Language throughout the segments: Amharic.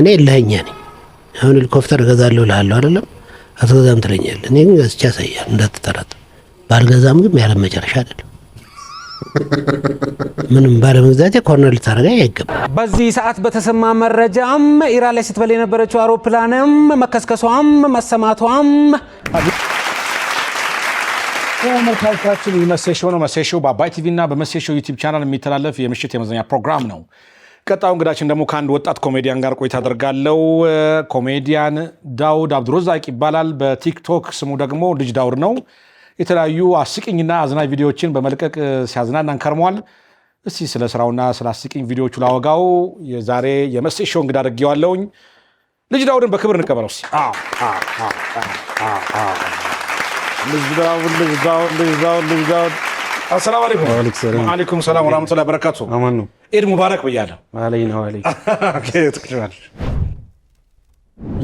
እኔ ለኛ ነኝ አሁን ሄሊኮፕተር ገዛለሁ እልሃለሁ አይደለም አትገዛም ትለኛለህ እኔ ግን ገዝቼ አሳያለሁ እንዳትጠራጠር ባልገዛም ግን ያለ መጨረሻ አይደለም ምንም ባለመግዛቴ ኮርነር ልታረጋይ አይገባም በዚህ ሰዓት በተሰማ መረጃም ኢራን ላይ ስትበል የነበረችው አውሮፕላንም መከስከሷም መሰማቷም ተመልካቾቻችን መሴሾው ነው መሴሾው በአባይ ቲቪ እና በመሴሾው ዩቲዩብ ቻናል የሚተላለፍ የምሽት የመዝናኛ ፕሮግራም ነው። ቀጣዩ እንግዳችን ደግሞ ከአንድ ወጣት ኮሜዲያን ጋር ቆይታ አደርጋለሁ። ኮሜዲያን ዳውድ አብዱረዛቅ ይባላል። በቲክቶክ ስሙ ደግሞ ልጅ ዳውድ ነው። የተለያዩ አስቂኝና አዝናኝ ቪዲዮዎችን በመልቀቅ ሲያዝናናን ከርሟል። እስቲ ስለ ስራውና ስለ አስቂኝ ቪዲዮዎቹ ላወጋው የዛሬ የመሴሾው እንግዳ አድርጌዋለሁኝ። ልጅ ዳውድን በክብር እንቀበለው። السلام عليكم. وعليكم السلام ورحمة الله وبركاته. أمانو. عيد مبارك بيانا. علينا وعليك. كيف تكشفال؟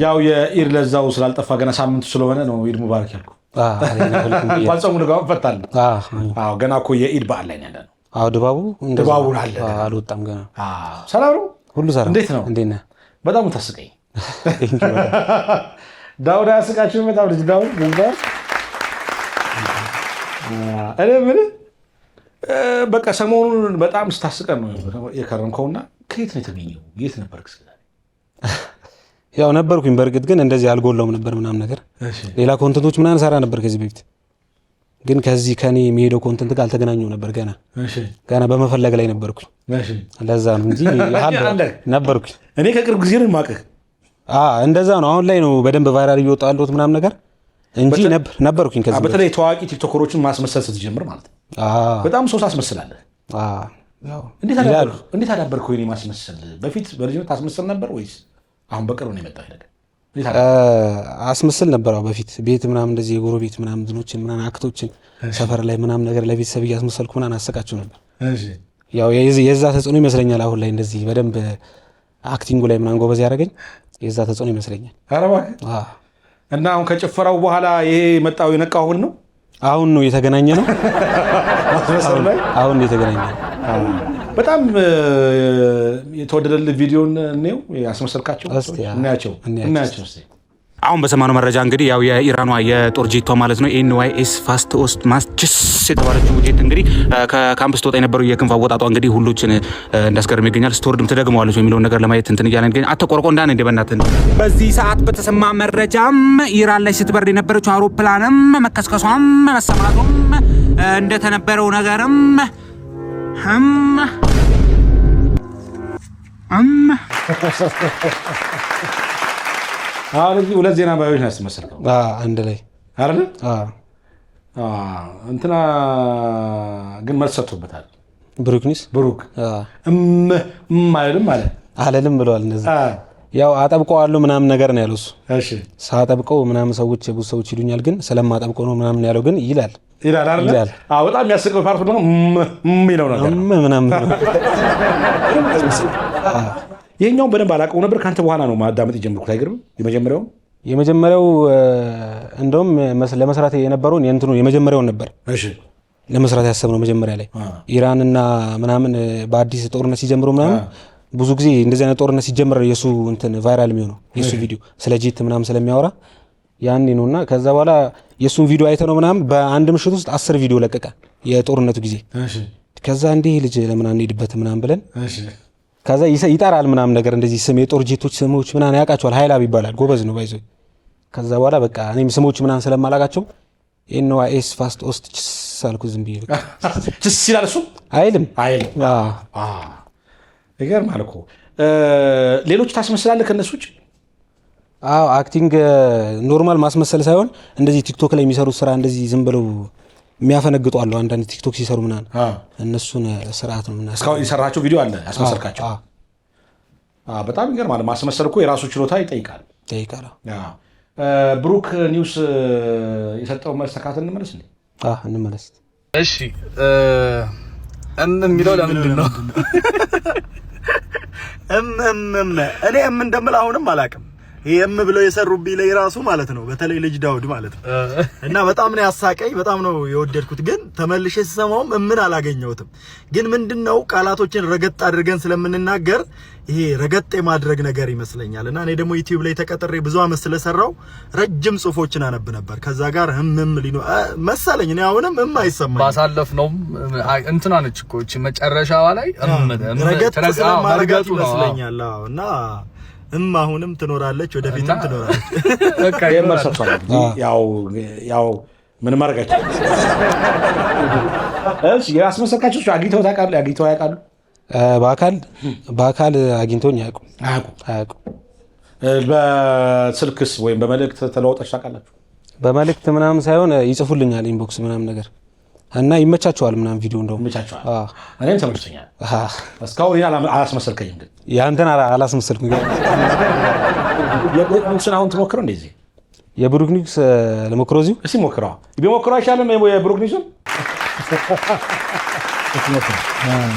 ያው የኢድ ለዛው ስላልጠፋ ገና ሳምንቱ ስለሆነ ነው ኢድ ሙባረክ ያልኩ። علينا وعليكم. ባልጾም ነው ፈታል። ገና እኮ የኢድ በዓል ላይ ያለ ነው። ድባቡ አለ። አልወጣም ገና። ሰላም ነው? ሁሉ ሰላም። እንዴት ነው? እንዴት ነህ? በጣም ታስቀኝ። ዳውድ ያስቃችሁ በጣም ልጅ ዳውድ ነበር። እኔ ምን በቃ ሰሞኑን በጣም ስታስቀን ነው የከረምከውና ከየት ነው የተገኘው? የት ነበርክ? ያው ነበርኩኝ በርግጥ ግን እንደዚህ አልጎላውም ነበር ምናምን ነገር ሌላ ኮንተንቶች ምናምን ሰራ ነበር ከዚህ በፊት ግን ከዚህ ከኔ የሚሄደው ኮንተንት ጋር አልተገናኘው ነበር ገና በመፈለግ ላይ ነበርኩኝ ለዛ ነው እንጂ ነበርኩኝ እኔ ከቅርብ ጊዜ ነው የማውቅህ እንደዛ ነው አሁን ላይ ነው በደንብ ቫይራል እየወጣ ያለሁት ምናምን ነገር እንጂ ነበርኩኝ ከዚህ በተለይ ታዋቂ ቲክቶከሮችን ማስመሰል ስትጀምር ማለት ነው በጣም ሰው ታስመስላለህ ያው እንዴት አዳበርከው የኔ ማስመሰል በፊት በልጅነት ታስመስል ነበር ወይስ አሁን በቅርብ ነው የመጣው ነገር አስመስል ነበር በፊት ቤት ምናምን እንደዚህ የጎረቤት ምናምን ድኖችን ምናምን አክቶችን ሰፈር ላይ ምናምን ነገር ለቤተሰብ እያስመሰልኩ ምናምን አሰቃችሁ ነበር እሺ ያው የዛ ተጽዕኖ ይመስለኛል አሁን ላይ እንደዚህ በደንብ አክቲንጉ ላይ ምናምን ጎበዝ ያደረገኝ የዛ ተጽዕኖ ይመስለኛል አረባ እና አሁን ከጭፈራው በኋላ ይሄ መጣው የነቃው አሁን ነው የተገናኘ ነው አሁን ነው የተገናኘ በጣም የተወደደልህ ቪዲዮን ነው ያስመሰልካቸው እናያቸው አሁን በሰማነው መረጃ እንግዲህ ያው የኢራኗ የጦር ጄቷ ማለት ነው ኤንዋይኤስ ፋስት ኦስት ማስችስ የተባለችው ጄት እንግዲህ ከካምፕስ ተወጣ የነበረው የክንፍ አወጣጧ እንግዲህ ሁሉችን እንዳስገርም ይገኛል። ስቶርድም ተደግመዋለች የሚለውን ነገር ለማየት እንትን እያለን እንግዲህ አተቆርቆ እንዳን እንደበናትን በዚህ ሰዓት በተሰማ መረጃም ኢራን ላይ ስትበር የነበረችው አውሮፕላንም መከስከሷም መሰማቱም እንደተነበረው ነገርም እዚህ ሁለት ዜና ባዮች ናት መሰልከው አንድ ላይ አይደል እንትና ግን መልስ ሰጥቶበታል ብሩክ አይደለም አለልም ብለዋል እንደዛ ያው አጠብቀዋለሁ ምናምን ነገር ነው ያለው እሱ እሺ ሳጠብቀው ምናምን ሰዎች የብዙ ሰዎች ይሉኛል ግን ስለማጠብቀው ነው ምናምን ያለው ግን ይላል አይደል በጣም የሚያስቀው ፓርቱ ደግሞ የሚለው ነገር ምናምን የኛው በደንብ አላውቀው ነበር ካንተ በኋላ ነው ማዳመጥ የጀመርኩት አይገርም የመጀመሪያው እንደውም ለመስራት የነበረውን የእንትኑ የመጀመሪያውን ነበር እሺ ለመስራት ያሰብነው መጀመሪያ ላይ ኢራንና ምናምን በአዲስ ጦርነት ሲጀምሩ ምናምን ብዙ ጊዜ እንደዚህ አይነት ጦርነት ሲጀምር የሱ እንትን ቫይራል የሚሆነው የሱ ቪዲዮ ስለ ጄት ምናምን ስለሚያወራ ያኔ ነውና ከዛ በኋላ የሱን ቪዲዮ አይተነው ምናምን በአንድ ምሽት ውስጥ 10 ቪዲዮ ለቀቀ የጦርነቱ ጊዜ እሺ ከዛ እንዴ ልጅ ለምን አንሄድበት ምናምን ብለን እሺ ከዛ ይጣራል ምናምን ነገር እንደዚህ ስም የጦር ጄቶች ስሞች ምናምን ያውቃቸዋል ሃይላብ ይባላል ጎበዝ ነው ባይዘው ከዛ በኋላ በቃ እኔም ስሞች ምናምን ስለማላውቃቸው ኤንዋይኤስ ፋስት ኦስት ሳልኩ ዝም ብዬ በቃ ይላል እሱ አይልም ይገርማል እኮ ሌሎች ታስመስላለህ ከነሱ ውጭ አክቲንግ ኖርማል ማስመሰል ሳይሆን እንደዚህ ቲክቶክ ላይ የሚሰሩት ስራ እንደዚህ ዝም ብለው የሚያፈነግጡ አሉ አንዳንድ ቲክቶክ ሲሰሩ ምናምን እነሱን ስርዓት ነው ምናምን እስካሁን የሰራቸው ቪዲዮ አለ ያስመሰልካቸው በጣም ይገርማል ማስመሰል እኮ የራሱ ችሎታ ይጠይቃል ብሩክ ኒውስ የሰጠው መልስ ተካተን እንመለስ እሺ የሚለው ለምንድን ነው እኔ እንደምል አሁንም አላውቅም ይሄም ብለው የሰሩብኝ ላይ ራሱ ማለት ነው በተለይ ልጅ ዳውድ ማለት ነው እና በጣም ነው ያሳቀኝ በጣም ነው የወደድኩት ግን ተመልሼ ስሰማውም ምን አላገኘሁትም ግን ምንድነው ቃላቶችን ረገጥ አድርገን ስለምንናገር ይሄ ረገጥ የማድረግ ነገር ይመስለኛል እና እኔ ደግሞ ዩቲዩብ ላይ ተቀጥሬ ብዙ አመት ስለሰራው ረጅም ጽሁፎችን አነብ ነበር ከዛ ጋር ሊኖ መሰለኝ እኔ አሁንም አይሰማኝ ባሳለፍ ነው እንትና ነች እኮ እቺ መጨረሻዋ ላይ ረገጥ ስለማረጋት ይመስለኛል እና አሁንም ትኖራለች ወደፊትም ትኖራለች በቃ የመርሰፈራ ያው ምን ማርጋች እሺ ያስመሰካችሁ አግኝተው ያውቃሉ በአካል አግኝቶኝ አያውቁ በስልክስ ወይም በመልእክት ተለዋውጣችሁ ታውቃላችሁ በመልእክት ምናምን ሳይሆን ይጽፉልኛል ኢንቦክስ ምናምን ነገር እና ይመቻቸዋል ምናምን ቪዲዮ እንደው ይመቻቸዋል እኔም ተመችቶኛል እስካሁን አላስመሰልከኝም ግን ያንተን አላስመሰልኩም የብሩክ ኒውስን አሁን ትሞክረው እንደዚህ የብሩክ ኒውስ ለሞክረው እዚሁ እስኪ ሞክረው ቢሞክረው አይሻልም የብሩክ ኒውስን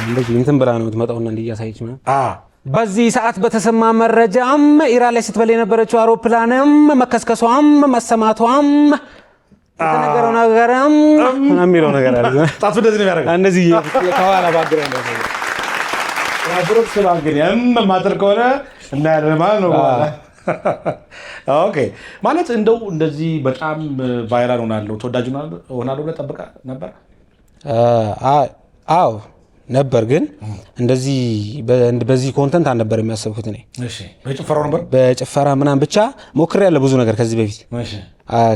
እንደዚህ እንትን ብላ ነው የምትመጣውና እንዲያሳይች ምናምን በዚህ ሰዓት በተሰማ መረጃም ኢራን ላይ ስትበል የነበረችው አውሮፕላንም መከስከሷም መሰማቷም የተነገረው ነገርም የሚለው ነገር አለ ጣቱ እንደዚህ ነው ያደርጋል እንደዚህ ከኋላ ባክግራውንድ ነው ብሩክ ስለማግኘም ማጥር ከሆነ እና ያለማን ነው ኦኬ ማለት እንደው እንደዚህ በጣም ቫይራል ሆናለሁ ተወዳጅ ሆናለሁ ብለህ ጠብቀህ ነበር አዎ ነበር ግን እንደዚህ በዚህ ኮንተንት አልነበር የሚያስብኩት እኔ እሺ በጭፈራው ነበር በጭፈራ ምናምን ብቻ ሞክሬያለሁ ብዙ ነገር ከዚህ በፊት እሺ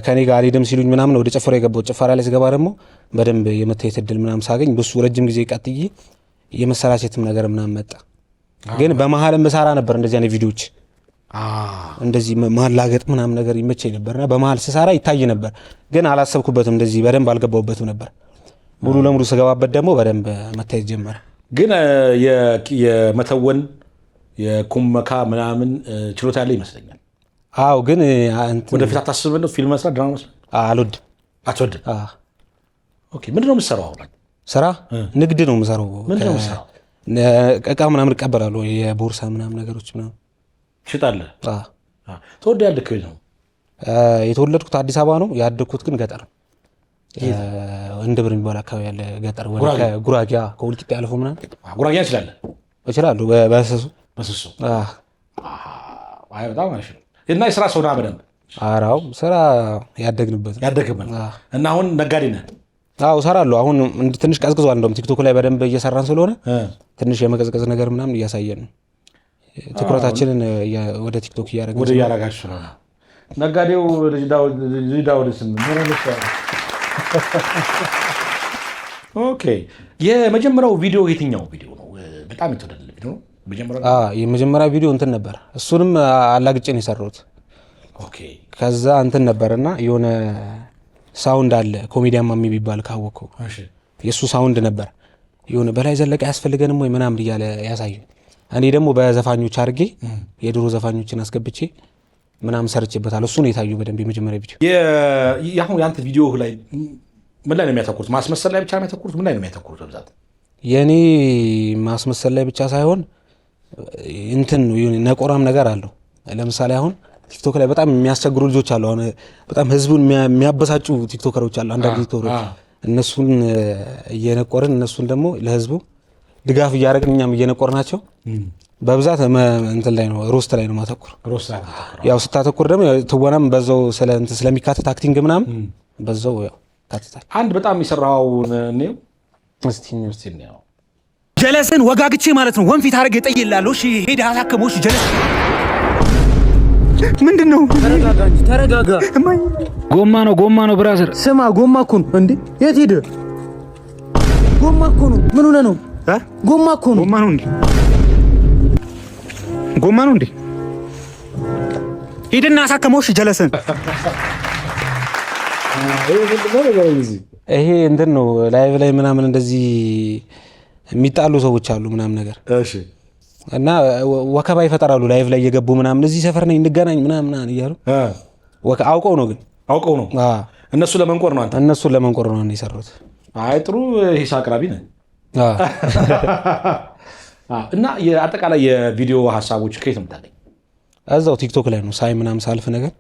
ከኔ ጋር አልሄድም ሲሉኝ ምናምን ወደ ጭፈራው የገባው ጭፈራ ላይ ስገባ ደግሞ በደንብ የመታየት እድል ምናምን ሳገኝ በሱ ረጅም ጊዜ ቀጥዬ የመሰላቸትም ነገር ምናምን መጣ ግን በመሀልም በሳራ ነበር እንደዚህ አይነት ቪዲዮዎች እንደዚህ ማላገጥ ምናምን ነገር ይመቸኝ ነበርና በመሀል ስሳራ ይታይ ነበር ግን አላሰብኩበትም እንደዚህ በደንብ አልገባውበትም ነበር ሙሉ ለሙሉ ስገባበት ደግሞ በደንብ መታየት ጀመረ ግን የመተወን የኩመካ ምናምን ችሎታ ያለ ይመስለኛል አዎ ግን ወደፊት አታስብም ነው ፊልም መስራት ድራማ መስራት አትወድም ኦኬ ምንድነው የምትሰራው አሁን ስራ ንግድ ነው የምሰራው ምንድነው የምትሰራው እቃ ምናምን እቀበላለሁ የቦርሳ ምናምን ነገሮች ምናምን ትሸጣለህ ተወልደህ ያደግከው ነው የተወለድኩት አዲስ አበባ ነው ያደግኩት ግን ገጠር እንደብር የሚባል አካባቢ ያለ ገጠር ወደ ጉራጌ ከወልቂጤ ያለፈው ምናምን ጉራጌ እችላለሁ በስሱ በጣም አሪፍ ነው እና የስራ ሰው ነህ በደንብ አራው ስራ ያደግንበት እና አሁን ነጋዴ ነህ አዎ እሰራለሁ አሁን ትንሽ ቀዝቅዟል እንደውም ቲክቶክ ላይ በደንብ እየሰራን ስለሆነ ትንሽ የመቀዝቀዝ ነገር ምናምን እያሳየን ነው ትኩረታችንን ወደ ቲክቶክ እያደረጋችሁ ስለሆነ ነጋዴው ልጅ ዳውድ ስም ኦኬ የመጀመሪያው ቪዲዮ የትኛው ቪዲዮ ነው በጣም የተወደደ ቪዲዮ ነው የመጀመሪያ ቪዲዮ እንትን ነበር እሱንም አላግጬ ነው የሰራሁት ኦኬ ከዛ እንትን ነበርና የሆነ ሳውንድ አለ ኮሜዲያን ማሚ ቢባል ካወቀው እሺ የሱ ሳውንድ ነበር የሆነ በላይ ዘለቀ ያስፈልገንም ወይ ምናምን ይያለ ያሳዩ እኔ ደግሞ በዘፋኞች አድርጌ የድሮ ዘፋኞችን አስገብቼ ምናምን ሰርቼበታል እሱ ነው የታዩ በደንብ የመጀመሪያ ቪዲዮ ያሁን ያንተ ቪዲዮ ላይ ምን ላይ ነው የሚያተኩሩት ማስመሰል ላይ ብቻ ነው የሚያተኩሩት ምን ላይ ነው የሚያተኩሩት በብዛት የኔ ማስመሰል ላይ ብቻ ሳይሆን እንትን ነቆራም ነገር አለው ለምሳሌ አሁን ቲክቶክ ላይ በጣም የሚያስቸግሩ ልጆች አሉ አሁን በጣም ህዝቡን የሚያበሳጩ ቲክቶከሮች አሉ አንዳንድ ቲክቶከሮች እነሱን እየነቆርን እነሱን ደግሞ ለህዝቡ ድጋፍ እያደረግን እኛም እየነቆርናቸው በብዛት እንትን ላይ ነው ሮስት ላይ ነው ማተኩር ያው ስታተኩር ደግሞ ትወናም በዛው ስለሚካተት አክቲንግ ምናምን በዛው ያው ካተታል አንድ በጣም የሰራው ነው እስቲ ነው ጀለስን ወጋግቼ ማለት ነው ወንፊት አረግ ይጠይላለው እሺ ሄድ አሳከሞሽ ጀለስ ምንድነው ተረጋጋ ጎማ ነው ብራዘር ስማ ጎማ እኮ ነው እንዴ የት ሄደ ጎማ እኮ ነው ምን ሆነ ነው ጎማ እኮ ነው ጎማ ነው እንዴ ሄድና አሳከሞሽ ጀለስን ይሄ እንትን ነው ላይቭ ላይ ምናምን እንደዚህ የሚጣሉ ሰዎች አሉ ምናምን ነገር እሺ እና ወከባ ይፈጠራሉ ላይቭ ላይ እየገቡ ምናምን እዚህ ሰፈር ነኝ እንገናኝ ምናምን እያሉ አውቀው ነው እነሱ ለመንቆር ነው እነሱ ለመንቆር ነው የሰሩት አይ ጥሩ ሂሳብ አቅራቢ ነህ እና የአጠቃላይ የቪዲዮ ሀሳቦች ከየት የምታገኝ እዛው ቲክቶክ ላይ ነው ሳይ ምናምን ሳልፍ ነገር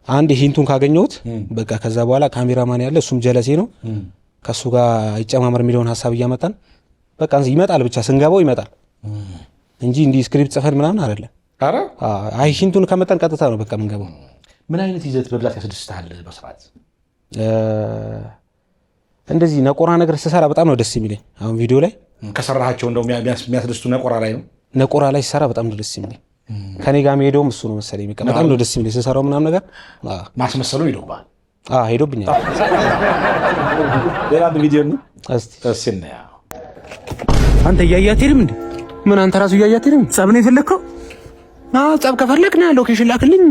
አንድ ሂንቱን ካገኘሁት በቃ ከዛ በኋላ ካሜራማን ያለ እሱም ጀለሴ ነው ከሱ ጋር ይጨማመር የሚለውን ሐሳብ እያመጣን በቃ ይመጣል ብቻ ስንገባው ይመጣል እንጂ እንዲህ ስክሪፕት ጽፈን ምናምን አይደለም። አረ አይ ሂንቱን ከመጣን ቀጥታ ነው በቃ የምንገባው። ምን አይነት ይዘት በብዛት ያስደስታል መስራት? እንደዚህ ነቆራ ነገር ስሰራ በጣም ነው ደስ የሚለኝ። አሁን ቪዲዮ ላይ ከሰራሃቸው እንደው የሚያስደስቱ ነቆራ ላይ ነው። ነቆራ ላይ ስሰራ በጣም ነው ደስ የሚለኝ። ከኔ ጋር የሚሄደውም እሱ ነው መሰለኝ። በጣም ነው ደስ የሚለኝ ስሰራው ምናምን ነገር ማስመሰሉ ይዶባል። ሄዶብኛል። ሌላ ቪዲዮ ነው እስቲ እናያ። አንተ እያያቴልም እንዴ? ምን አንተ ራሱ እያያቴልም ጸብ ነው የፈለከው? ጸብ ከፈለክና ሎኬሽን ላክልኝ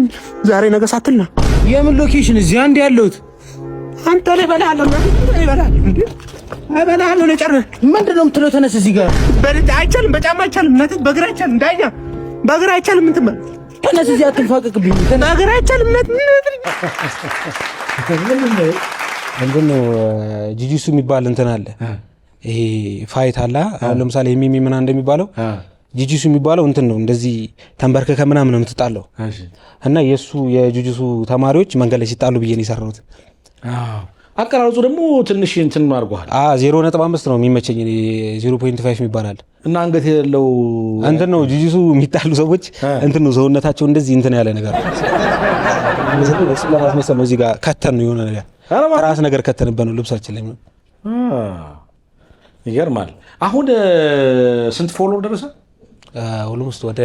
ዛሬ ነገ ሳትልና። የምን ሎኬሽን? እዚህ አንድ ያለሁት አንተ ላይ በላለ እንዴ? አይበላል ነው ጨርስ። ምንድነው የምትለው? ተነስ እዚህ ጋር በልጅ አይቻልም፣ በጫማ አይቻልም፣ ነጥብ በእግር አይቻልም፣ እንዳያ በእግር አይቻልም። እንትን በል ተነስ፣ እዚህ አትንፋቀቅብኝ። በእግር አይቻልም። ምንድነው ጂጂሱ የሚባል እንትን አለ። ይሄ ፋይት አለ። አሁን ለምሳሌ የሚሚ ምናምን እንደሚባለው ጂጂሱ የሚባለው እንትን ነው። እንደዚህ ተንበርከከ ምናምን ነው የምትጣለው። እና የሱ የጂጂሱ ተማሪዎች መንገድ ላይ ሲጣሉ ብዬ ነው የሰራሁት። አቀራረጹ ደግሞ ትንሽ እንትን አድርጓል። 0.5 ነው የሚመቸኝ። 0.5 ይባላል። እና አንገት የሌለው እንትን ነው ጂጂሱ የሚጣሉ ሰዎች እንትን ነው ሰውነታቸው እንደዚህ እንትን ያለ ነገር ለማስመሰል ነው። እዚህ ጋር ከተን ነው የሆነ ነገር ራስ ነገር ከተንበት ነው ልብሳችን ላይ። ይገርማል። አሁን ስንት ፎሎወር ደረሰ? ኦልሞስት ወደ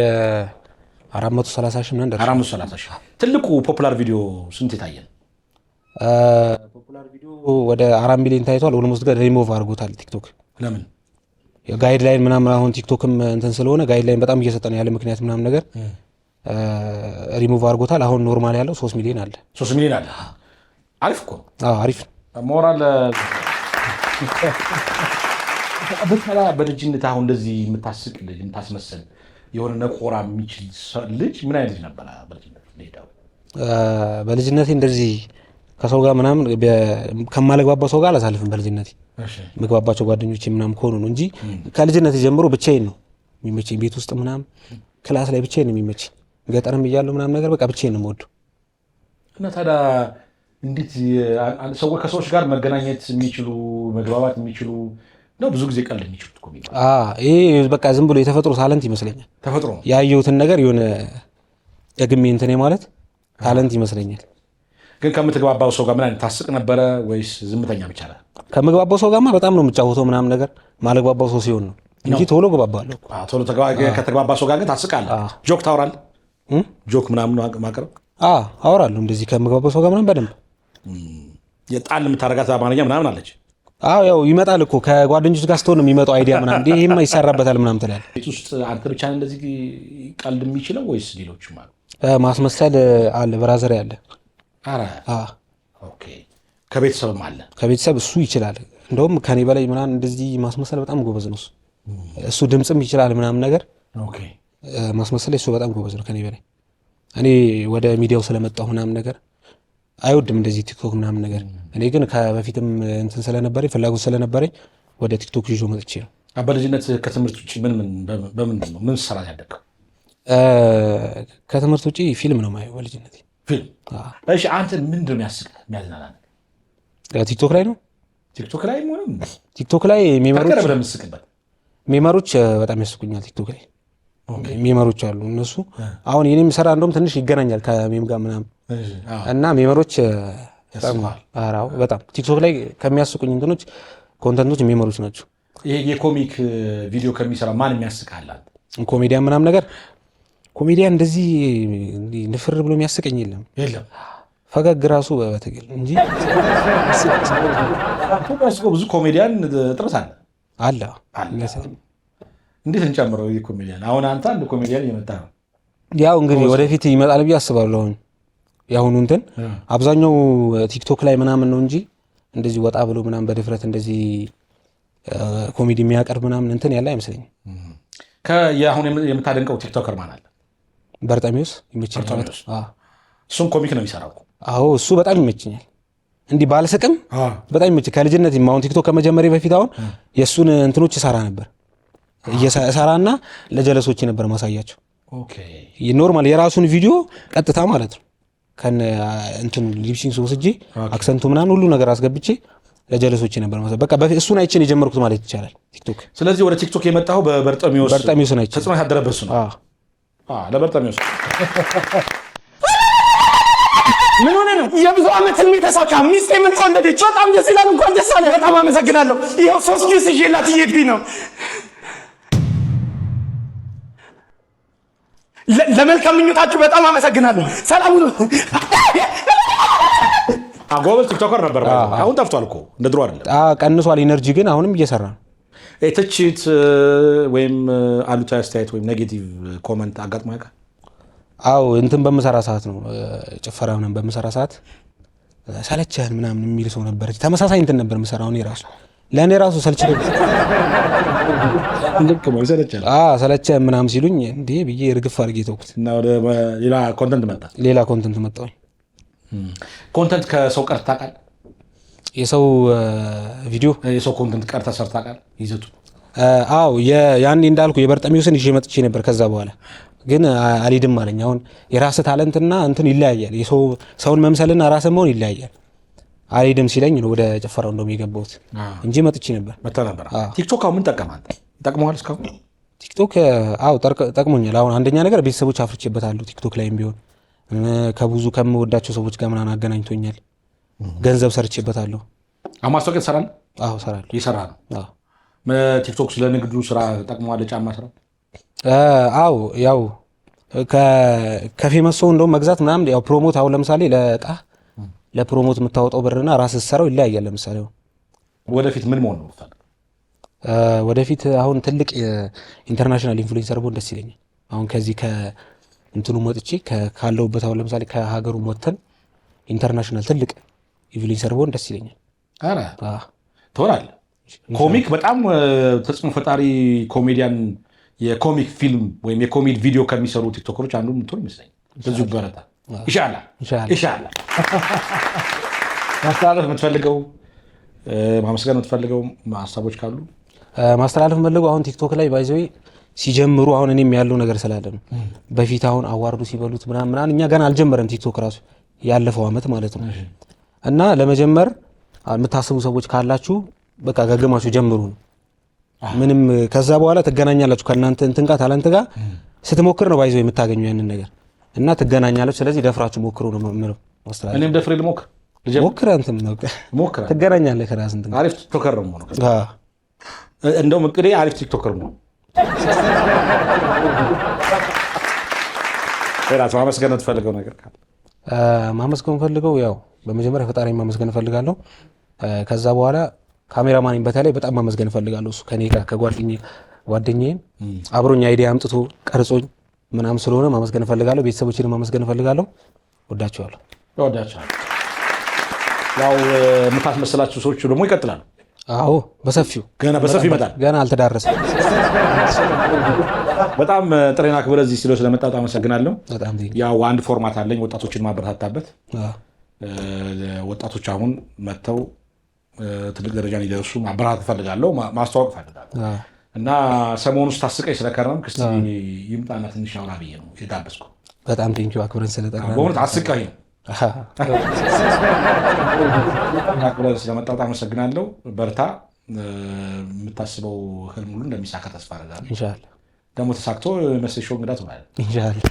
430 ሺህ ምናምን ደረሰ። 430 ሺህ። ትልቁ ፖፑላር ቪዲዮ ስንት የታየ? ፖፑላር ቪዲዮ ወደ 4 ሚሊዮን ታይቷል። ኦልሞስት ጋር ሪሙቭ አድርጎታል ቲክቶክ። ለምን? ጋይድ ላይን ምናምን አሁን ቲክቶክም እንትን ስለሆነ ጋይድ ላይን በጣም እየሰጠ ነው ያለ ምክንያት ምናምን ነገር ሪሙቭ አድርጎታል። አሁን ኖርማል ያለው 3 ሚሊዮን አለ። 3 ሚሊዮን አለ። አሪፍ እኮ። አሪፍ ሞራል በተላ በልጅነት አሁን እንደዚህ የምታስቅ ልጅ የምታስመስል የሆነ ነቆራ የሚችል ልጅ ምን አይነት ነበር በልጅነት? በልጅነቴ እንደዚህ ከሰው ጋር ምናምን ከማለግባባ ሰው ጋር አላሳልፍም። በልጅነቴ ምግባባቸው ጓደኞቼ ምናምን ከሆኑ ነው እንጂ ከልጅነቴ ጀምሮ ብቻዬን ነው የሚመቸኝ። ቤት ውስጥ ምናምን ክላስ ላይ ብቻዬን ነው የሚመቸኝ። ገጠርም እያለሁ ምናምን ነገር በቃ ብቻዬን ነው የምወደው። እና ታዲያ እንዴት ሰዎች ከሰዎች ጋር መገናኘት የሚችሉ መግባባት የሚችሉ ነው? ብዙ ጊዜ ቀልድ የሚችሉት እኮ ይሄ በቃ ዝም ብሎ የተፈጥሮ ታለንት ይመስለኛል። ተፈጥሮ ያየሁትን ነገር የሆነ ደግሜ እንትኔ ማለት ታለንት ይመስለኛል። ግን ከምትግባባው ሰው ጋር ምን አይነት ታስቅ ነበረ ወይስ ዝምተኛ ብቻ ነህ? ከምግባባው ሰው ጋርማ በጣም ነው የምጫወተው ምናምን ነገር። ማለግባባው ሰው ሲሆን ነው እንጂ ቶሎ ግባባለሁ። ቶሎ ከተግባባ ሰው ጋር ግን ታስቃለህ? ጆክ ታወራለህ? ጆክ ምናምን ማቅረብ አወራለሁ እንደዚህ ከምግባባው ሰው ጋር ምናምን በደንብ። የጣል የምታረጋት አማርኛ ምናምን አለች። ያው ይመጣል እኮ ከጓደኞች ጋር ስትሆን ነው የሚመጣው አይዲያ ምናምን። ይሄማ ይሰራበታል ምናምን ትላለህ። ቤት ውስጥ አንተ ብቻ ነህ እንደዚህ ቀልድ የሚችለው ወይስ ሌሎችም አሉ? ማስመሰል አለ፣ ብራዘር ያለ። ኧረ ኦኬ። ከቤተሰብም አለ? ከቤተሰብ እሱ ይችላል እንደውም ከኔ በላይ ምናምን እንደዚህ ማስመሰል በጣም ጎበዝ ነው እሱ። ድምፅም ይችላል ምናምን ነገር። ኦኬ። ማስመሰል እሱ በጣም ጎበዝ ነው ከኔ በላይ። እኔ ወደ ሚዲያው ስለመጣሁ ምናምን ነገር አይወድም እንደዚህ ቲክቶክ ምናምን ነገር። እኔ ግን ከበፊትም እንትን ስለነበረኝ ፍላጎት ስለነበረኝ ወደ ቲክቶክ ይዞ መጥቼ ነው። በልጅነት ከትምህርት ውጭ በምንድን ነው ምን ሰራት ያደግከው? ከትምህርት ውጭ ፊልም ነው የማየው በልጅነት። ፊልም? እሺ። አንተ ምንድን ነው የሚያስቅህ የሚያዝናና? ቲክቶክ ላይ ነው። ቲክቶክ ላይ ሆነም ቲክቶክ ላይ ሜመሮች በጣም ያስቁኛል። ቲክቶክ ላይ ሜመሮች አሉ እነሱ። አሁን የኔ የሚሰራ እንደውም ትንሽ ይገናኛል ከሜም ጋር ምናምን እና ሜመሮች በጣም ቲክቶክ ላይ ከሚያስቁኝ እንትኖች ኮንተንቶች ሜመሮች ናቸው። የኮሚክ ቪዲዮ ከሚሰራ ማን የሚያስቅሃል? ኮሜዲያን ምናምን ነገር። ኮሜዲያን እንደዚህ ንፍር ብሎ የሚያስቀኝ የለም። ፈገግ ራሱ በትግል እንጂ ብዙ ኮሜዲያን ጥረት አለ። እንዴት እንጨምረው? ኮሜዲያን አሁን አንተ አንድ ኮሜዲያን እየመጣ ነው። ያው እንግዲህ ወደፊት ይመጣል ብዬ አስባለሁ። አሁን ያሁኑ እንትን አብዛኛው ቲክቶክ ላይ ምናምን ነው እንጂ እንደዚህ ወጣ ብሎ ምናምን በድፍረት እንደዚህ ኮሜዲ የሚያቀርብ ምናምን እንትን ያለ አይመስለኝም። አሁን የምታደንቀው ቲክቶከር ማን አለ? በርጠሚውስ ይመችኛል። እሱም ኮሚክ ነው የሚሰራው። እሱ በጣም ይመችኛል። እንዲህ ባልስቅም በጣም ይመችኛል። ከልጅነት አሁን ቲክቶክ ከመጀመሪያ በፊት አሁን የእሱን እንትኖች እሰራ ነበር። እየሰራና ለጀለሶች ነበር ማሳያቸው። ኦኬ ኖርማል የራሱን ቪዲዮ ቀጥታ ማለት ነው ከነ እንትን ሊፕሲንግ ወስጄ አክሰንቱ ምናምን ሁሉ ነገር አስገብቼ ለጀለሶች ነበር ማለት በቃ እሱን አይቼ ነው የጀመርኩት ማለት ይቻላል ቲክቶክ። ስለዚህ ወደ ቲክቶክ የመጣው በበርጠሚዮስ ነው አይቼ ተጽዕኖ ያደረበሱ ነው። ለበርጠሚዮስ ምን ሆነ ነው የብዙ ዓመት ህልሜ ተሳካ። ሚስቴ ምን ቆንደደች። በጣም ደስ ይላል። እንኳን ደስ አለ። በጣም አመሰግናለሁ። ይኸው 3 ጁስ ይዤላት እየሄድኩኝ ነው። ለመልካም ምኞታችሁ በጣም አመሰግናለሁ። ሰላም ሁኑ። ጎበዝ ቲክቶከር ነበር። አሁን ጠፍቷል እኮ እንደ ድሮ አይደለም። ቀንሷል ኢነርጂ ግን አሁንም እየሰራ ነው። ትችት ወይም አሉታዊ አስተያየት ወይም ኔጌቲቭ ኮመንት አጋጥሞ ያውቃል? አዎ እንትን በምሰራ ሰዓት ነው ጭፈራ ምናምን በምሰራ ሰዓት ሰለቸህን ምናምን የሚል ሰው ነበር። ተመሳሳይ እንትን ነበር የምሰራው እኔ ራሱ ለእኔ ራሱ ሰለቸኝ ሰለቸህን ምናምን ሲሉኝ እንዴ ብዬ ርግፍ አድርጌ ተውኩት እና ወደ ሌላ ኮንተንት መጣ። ሌላ ኮንተንት መጣሁ። ኮንተንት ከሰው ቀርተህ ታውቃለህ? የሰው ቪዲዮ የሰው ኮንተንት ቀርተህ ሰርተህ ታውቃለህ? ይዘቱ አዎ ያኔ እንዳልኩ የበርጠሚዮስን ይዤ መጥቼ ነበር። ከዛ በኋላ ግን አልሄድም አለኝ። አሁን የራስህ ታለንትና እንትን ይለያያል። ሰውን መምሰልና ራስህ መሆን ይለያያል። አልሄድም ሲለኝ ነው ወደ ጭፈራው እንደውም የገባሁት እንጂ መጥቼ ነበር። ቲክቶክ አሁን ምን ጠቀማል? ጠቅመዋል? እስካሁን ቲክቶክ አዎ ጠቅሞኛል። አሁን አንደኛ ነገር ቤተሰቦች አፍርቼበታለሁ። ቲክቶክ ላይም ቢሆን ከብዙ ከምወዳቸው ሰዎች ጋር ምናምን አገናኝቶኛል። ገንዘብ ሰርቼበታለሁ። ማስታወቂያ ትሰራለህ? አዎ እሰራለሁ። እየሰራ ነው? አዎ። ቲክቶክ ስለ ንግዱ ስራ ጠቅመዋል? ጫማ ስራ? አዎ ያው ከፌመስ ሰው እንደውም መግዛት ምናምን ያው ፕሮሞት አሁን ለምሳሌ ለእቃ ለፕሮሞት የምታወጣው ብርና ራስህ ስትሰራው ይለያያል። ለምሳሌ ወደፊት ምን መሆን ነው የምትፈልገው? ወደፊት አሁን ትልቅ ኢንተርናሽናል ኢንፍሉዌንሰር ብሆን ደስ ይለኛል። አሁን ከዚህ ከእንትኑ ወጥቼ ካለሁበት አሁን ለምሳሌ ከሀገሩ ወጥተን ኢንተርናሽናል ትልቅ ኢንፍሉዌንሰር ብሆን ደስ ይለኛል። ኧረ ትሆናለህ። ኮሚክ በጣም ተጽዕኖ ፈጣሪ ኮሜዲያን የኮሚክ ፊልም ወይም የኮሜዲ ቪዲዮ ከሚሰሩ ቲክቶከሮች አንዱ ምትሆን ይመስለኛል። በዚሁ በረታ ኢንሻአላህ። ማስተላለፍ የምትፈልገው ማመስገን የምትፈልገው ሀሳቦች ካሉ? ማስተላለፍ የምፈልገው አሁን ቲክቶክ ላይ ባይዘው ሲጀምሩ አሁን እኔም ያለው ነገር ስላለ ነው። በፊት አሁን አዋርዱ ሲበሉት ምናምን እኛ ገና አልጀመረም ቲክቶክ ራሱ ያለፈው አመት ማለት ነው። እና ለመጀመር የምታስቡ ሰዎች ካላችሁ በቃ ገገማችሁ ጀምሩ ነው። ምንም ከዛ በኋላ ትገናኛላችሁ ከእናንተ እንትን ጋር ታላንተ ጋር ስትሞክር ነው ባይዘው የምታገኙ ያንን ነገር እና ትገናኛላችሁ። ስለዚህ ደፍራችሁ ሞክሩ ነው የምለው። ማስተላለፍ እኔም ደፍሬ ልሞክር ሞክር አንተም ነው ሞክር ትገናኛለህ ከራስ እንትን አሪፍ ቲክቶከር ነው ማለት ነው። እንደውም እቅዴ አሪፍ ቲክቶከር ነው። ራስ ማመስገን ትፈልገው ነገር ካለ? ማመስገን ፈልገው ያው በመጀመሪያ ፈጣሪ ማመስገን ፈልጋለሁ። ከዛ በኋላ ካሜራማን በተለይ በጣም ማመስገን ፈልጋለሁ። እሱ ከኔ ጋር ከጓደኛዬ አብሮኝ አይዲያ አምጥቶ ቀርጾኝ ምናምን ስለሆነ ማመስገን ፈልጋለሁ። ቤተሰቦችን ማመስገን ፈልጋለሁ። ወዳቸዋለሁ። ያው የምታስመስላችሁ ሰዎች ደግሞ ይቀጥላሉ። አዎ በሰፊው ገና በሰፊው ይመጣል። ገና አልተዳረሰም። በጣም ጥሬና ክብረ እዚህ ሲለው ስለመጣ በጣም አመሰግናለሁ። በጣም ያው አንድ ፎርማት አለኝ ወጣቶችን ማበረታታበት። ወጣቶች አሁን መጥተው ትልቅ ደረጃ ሊደርሱ ማበረታታት እፈልጋለሁ፣ ማስተዋወቅ እፈልጋለሁ እና ሰሞኑን ውስጥ ታስቀኝ ስለከረምክ እስኪ ይምጣና ትንሽ አውራ ብዬ ነው የጋበዝኩ። በጣም ቴንኪው አክብረን ስለጠራን። በእውነት አስቀኝ ነው አክብረን ስለመጣ በጣም አመሰግናለሁ። በርታ። የምታስበው ህልም ሁሉ እንደሚሳካ ተስፋ አደርጋለሁ። ኢንሻአላህ ደግሞ ተሳክቶ መሰሾ እንግዳ ትሆናለህ። ኢንሻአላህ።